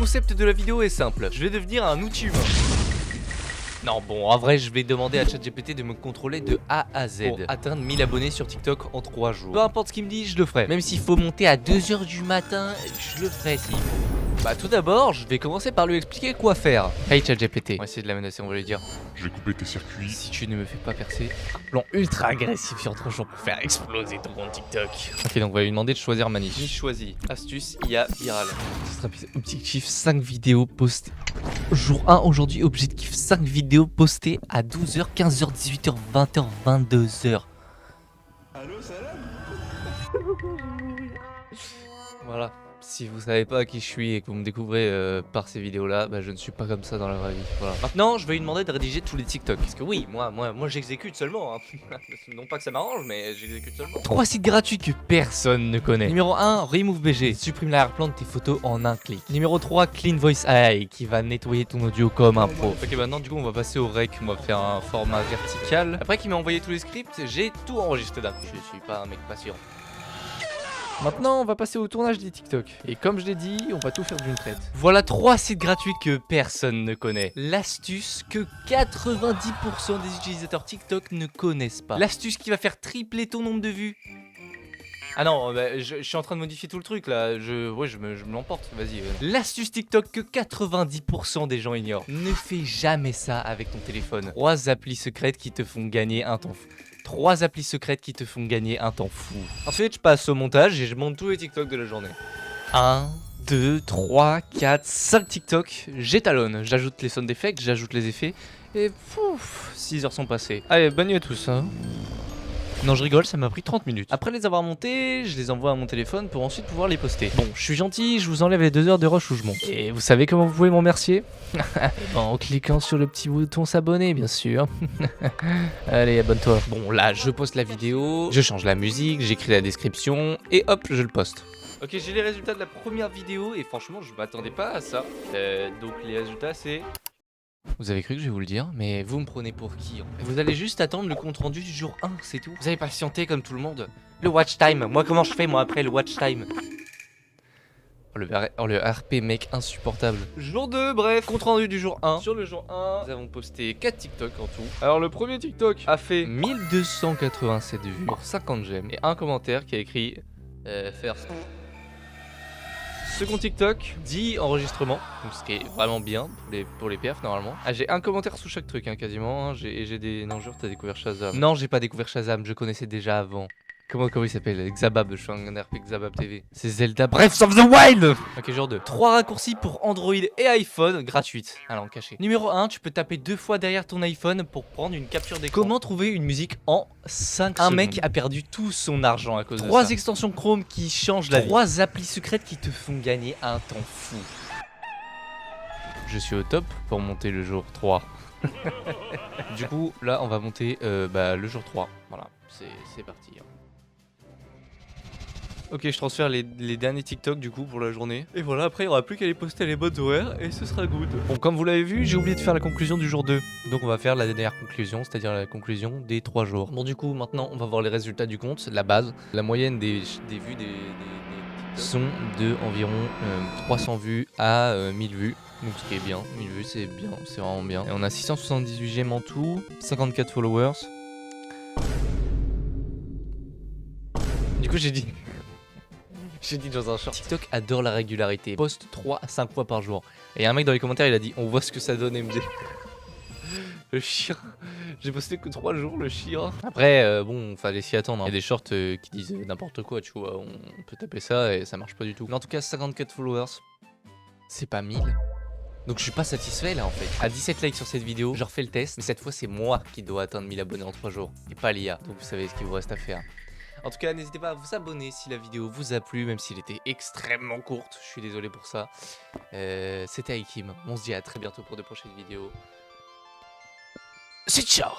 concept de la vidéo est simple, je vais devenir un outil humain. Non bon, en vrai je vais demander à ChatGPT de me contrôler de A à Z pour atteindre 1000 abonnés sur TikTok en 3 jours. Peu importe ce qu'il me dit, je le ferai. Même s'il faut monter à 2 h du matin, je le ferai s'il faut. Bah tout d'abord, je vais commencer par lui expliquer quoi faire. Hey ChatGPT, on va essayer de la menacer, on va lui dire: Je vais couper tes circuits. si tu ne me fais pas percer un plan ultra agressif sur 3 jours pour faire exploser ton compte TikTok. Ok, donc on va lui demander de choisir ma niche. Niche choisie, astuce IA virale. Objectif 5 vidéos postées. Jour 1 aujourd'hui, objectif 5 vidéos postées à 12 h, 15 h, 18 h, 20 h, 22 h. Allô, salam. Voilà. Si vous savez pas qui je suis et que vous me découvrez par ces vidéos là, bah je ne suis pas comme ça dans la vraie vie. Voilà. Maintenant, je vais lui demander de rédiger tous les TikTok. Parce que oui, moi j'exécute seulement. Hein. Non pas que ça m'arrange, mais j'exécute seulement. 3 sites gratuits que personne ne connaît. Numéro 1, Remove BG. Supprime l'arrière-plan de tes photos en un clic. Numéro 3, Clean Voice AI, qui va nettoyer ton audio comme un pro. Ok, maintenant du coup on va passer au rec. On va faire un format vertical. Après qu'il m'a envoyé tous les scripts, j'ai tout enregistré d'un coup. Je suis pas un mec patient. Maintenant, on va passer au tournage des TikTok. Et comme je l'ai dit, on va tout faire d'une traite. Voilà 3 sites gratuits que personne ne connaît. L'astuce que 90% des utilisateurs TikTok ne connaissent pas. L'astuce qui va faire tripler ton nombre de vues. Ah non, bah, je suis en train de modifier tout le truc là, je me l'emporte, vas-y. L'astuce TikTok que 90% des gens ignorent. Ne fais jamais ça avec ton téléphone. 3 applis secrètes qui te font gagner un temps fou. 3 applis secrètes qui te font gagner un temps fou. Ensuite, je passe au montage et je monte tous les TikTok de la journée. 1, 2, 3, 4, 5 TikTok, j'étalonne. J'ajoute les sound effects, j'ajoute les effets. Et pouf, 6 heures sont passées. Allez, bonne nuit à tous. Hein. Non, je rigole, ça m'a pris 30 minutes. Après les avoir montés, je les envoie à mon téléphone pour ensuite pouvoir les poster. Bon, je suis gentil, je vous enlève les 2 heures de rush où je monte. Et vous savez comment vous pouvez m'en remercier? En cliquant sur le petit bouton s'abonner, bien sûr. Allez, abonne-toi. Bon, là, je poste la vidéo, je change la musique, j'écris la description, et hop, je le poste. Ok, j'ai les résultats de la première vidéo, et franchement, je m'attendais pas à ça. Donc les résultats, c'est... Vous avez cru que je vais vous le dire, mais vous me prenez pour qui en fait? Vous allez juste attendre le compte rendu du jour 1, c'est tout. Vous allez patienter comme tout le monde. Le watch time, moi comment je fais moi après le watch time? Oh, le RP mec insupportable. Jour 2, bref, compte rendu du jour 1. Sur le jour 1, nous avons posté 4 TikTok en tout. Alors le premier TikTok a fait 1287 vues pour 50 j'aime. Et un commentaire qui a écrit first. Second TikTok, 10 enregistrements, donc ce qui est vraiment bien pour les perfs normalement. Ah, j'ai un commentaire sous chaque truc, hein, quasiment. Hein. J'ai des... Non, jure, t'as découvert Shazam. Non, j'ai pas découvert Shazam, je connaissais déjà avant. Comment il s'appelle? Xabab, je suis un RP Xabab TV. C'est Zelda Breath of the Wild. Ok, genre 2. 3 raccourcis pour Android et iPhone gratuites. Alors, en caché. Numéro 1, tu peux taper 2 fois derrière ton iPhone pour prendre une capture d'écran. Comment trouver une musique en 5 secondes? Un mec a perdu tout son argent à cause de ça. 3 extensions Chrome qui changent la vie. 3 applis secrètes qui te font gagner un temps fou. Je suis au top pour monter le jour 3. Du coup, là, on va monter le jour 3. Voilà, c'est parti. Hein. Ok, je transfère les derniers TikTok du coup pour la journée. Et voilà, après il n'y aura plus qu'à les poster à les bonnes horaires et ce sera good. Bon, comme vous l'avez vu, j'ai oublié de faire la conclusion du jour 2. Donc on va faire la dernière conclusion, c'est-à-dire la conclusion des 3 jours. Bon, du coup, maintenant on va voir les résultats du compte, la base. La moyenne des vues des TikTok sont de environ 300 vues à 1000 vues. Donc ce qui est bien, 1000 vues c'est bien, c'est vraiment bien. Et on a 678 j'aime en tout, 54 followers. Du coup j'ai dit dans un short, TikTok adore la régularité, poste 3 à 5 fois par jour. Et y a un mec dans les commentaires, il a dit on voit ce que ça donne MD. Le chien, j'ai posté que 3 jours le chien. Après bon, fallait s'y attendre. Hein. Y a des shorts qui disent n'importe quoi, tu vois, on peut taper ça et ça marche pas du tout. Mais en tout cas 54 followers, c'est pas 1000. Donc je suis pas satisfait là en fait. À 17 likes sur cette vidéo, je refais le test, mais cette fois c'est moi qui dois atteindre 1000 abonnés en 3 jours, et pas l'IA. Donc vous savez ce qu'il vous reste à faire. En tout cas, n'hésitez pas à vous abonner si la vidéo vous a plu, même s'il était extrêmement courte. Je suis désolé pour ça. C'était Aikim. On se dit à très bientôt pour de prochaines vidéos. C'est ciao!